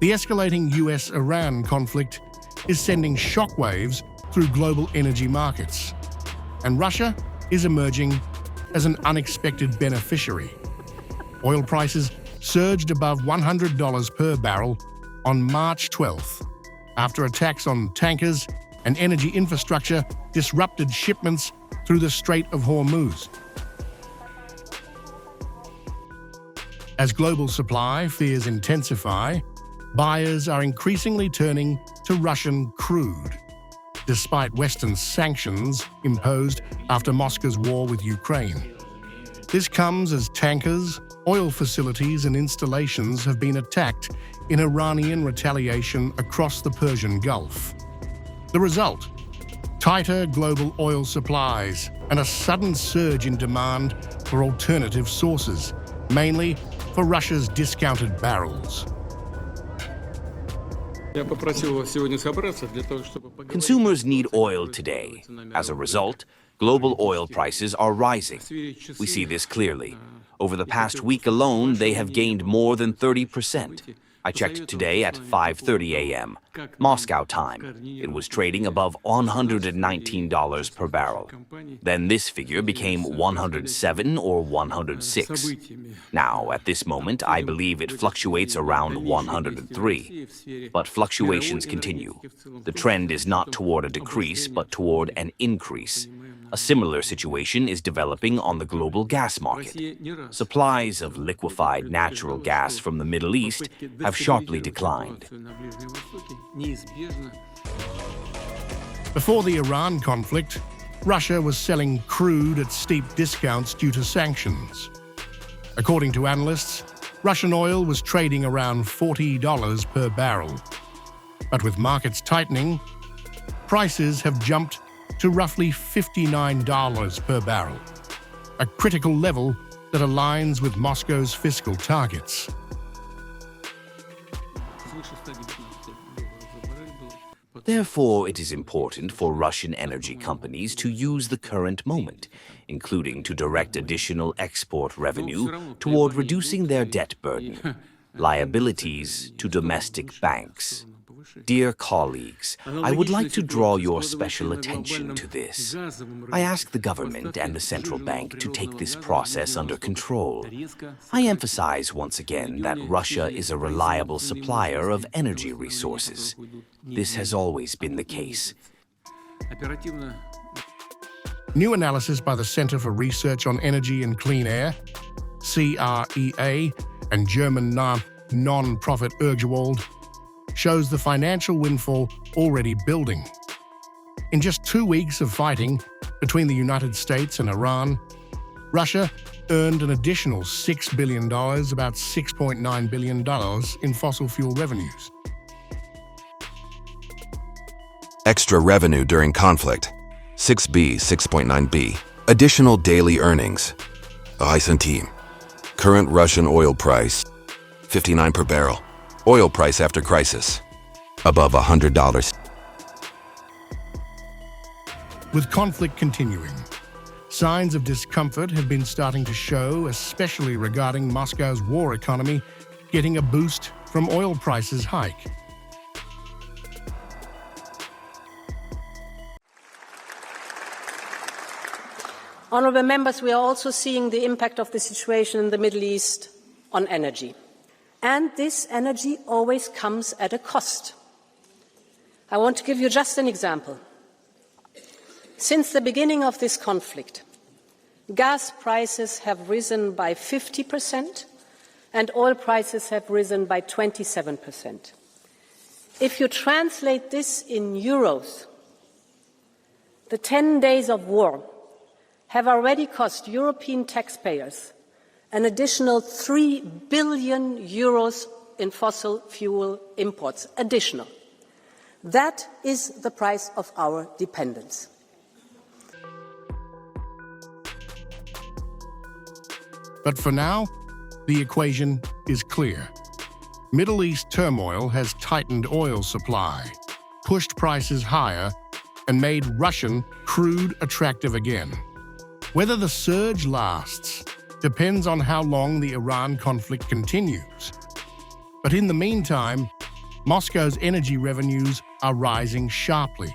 The escalating US-Iran conflict is sending shockwaves through global energy markets, and Russia is emerging as an unexpected beneficiary. Oil prices surged above $100 per barrel on March 12th, after attacks on tankers and energy infrastructure disrupted shipments through the Strait of Hormuz. As global supply fears intensify, buyers are increasingly turning to Russian crude, despite Western sanctions imposed after Moscow's war with Ukraine. This comes as tankers, oil facilities and installations have been attacked in Iranian retaliation across the Persian Gulf. The result? Tighter global oil supplies and a sudden surge in demand for alternative sources, mainly for Russia's discounted barrels. Consumers need oil today. As a result, global oil prices are rising. We see this clearly. Over the past week alone, they have gained more than 30%. I checked today at 5:30 a.m. Moscow time. It was trading above $119 per barrel. Then this figure became 107 or 106. Now, at this moment, I believe it fluctuates around 103. But fluctuations continue. The trend is not toward a decrease, but toward an increase. A similar situation is developing on the global gas market. Supplies of liquefied natural gas from the Middle East have sharply declined. Before the Iran conflict, Russia was selling crude at steep discounts due to sanctions. According to analysts, Russian oil was trading around $40 per barrel. But with markets tightening, prices have jumped to roughly $59 per barrel, a critical level that aligns with Moscow's fiscal targets. Therefore, it is important for Russian energy companies to use the current moment, including to direct additional export revenue toward reducing their debt burden, liabilities to domestic banks. Dear colleagues, I would like to draw your special attention to this. I ask the government and the central bank to take this process under control. I emphasize once again that Russia is a reliable supplier of energy resources. This has always been the case. New analysis by the Center for Research on Energy and Clean Air, CREA, and German non-profit Urgewald shows the financial windfall already building. In just 2 weeks of fighting between the United States and Iran, Russia earned an additional $6 billion, about $6.9 billion in fossil fuel revenues. Extra revenue during conflict, 6B, 6.9B. Additional daily earnings, a centime. Current Russian oil price, 59 per barrel. Oil price after crisis, above $100. With conflict continuing, signs of discomfort have been starting to show, especially regarding Moscow's war economy getting a boost from oil prices hike. Honourable members, we are also seeing the impact of the situation in the Middle East on energy. And this energy always comes at a cost. I want to give you just an example. Since the beginning of this conflict, gas prices have risen by 50% and oil prices have risen by 27%. If you translate this in euros, the 10 days of war have already cost European taxpayers an additional 3 billion euros in fossil fuel imports, additional. That is the price of our dependence. But for now, the equation is clear. Middle East turmoil has tightened oil supply, pushed prices higher, and made Russian crude attractive again. Whether the surge lasts depends on how long the Iran conflict continues. But in the meantime, Moscow's energy revenues are rising sharply.